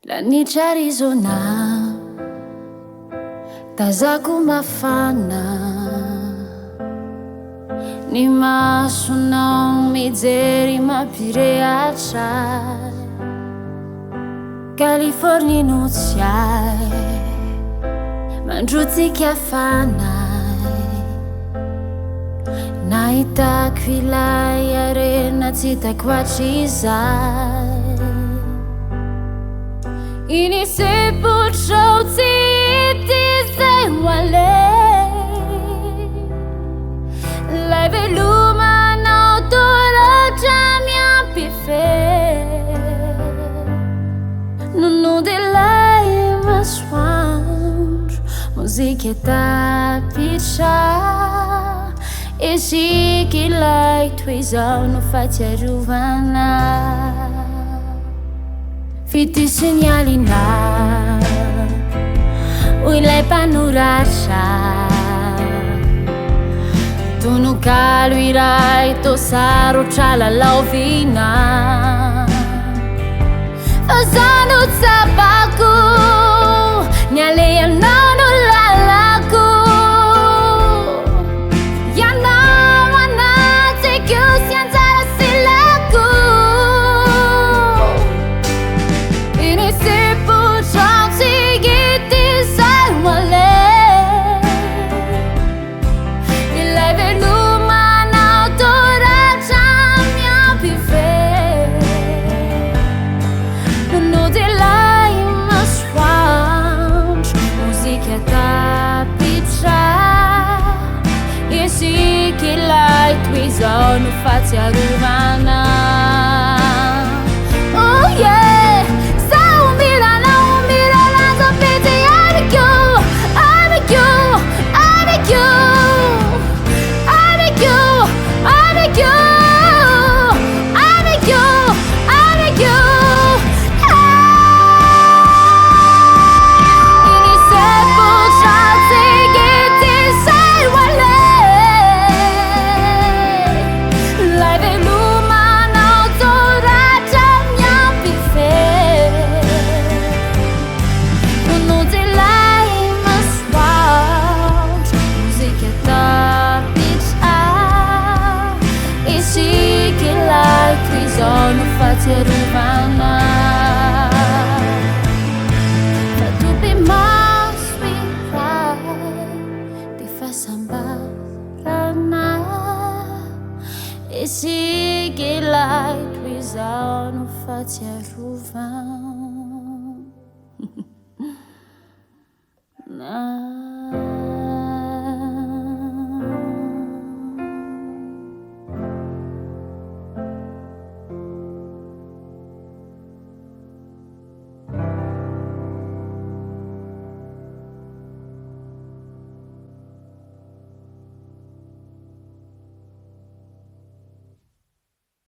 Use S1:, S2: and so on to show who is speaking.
S1: Lanitra Arizona, tazako mafana, ny masonao mijery mampirehatra. California nuziay, mandrotsika fanay, nahitako ilay arena tsy hitako hatrizay. Inisipotro tsy hity zay hoalay, lay velomanao toratra miampifehy. Nono delay masoandro, muzika tapitra, esiky ilay toizao no fahatsiarovana. Fity signalina, ilay mpanoratra, tonokalo iray tosarotra lalaovina. Fazano tsapako, ny aleanao no lalako, ianao anatsika sy anjara silako. Inisipotra tsy hity zay hoalay, ilay velomanao toratra miampifehy. Nono delay masoandro, muzika tapitra, esiky ilay toizao no fahatsiarovana.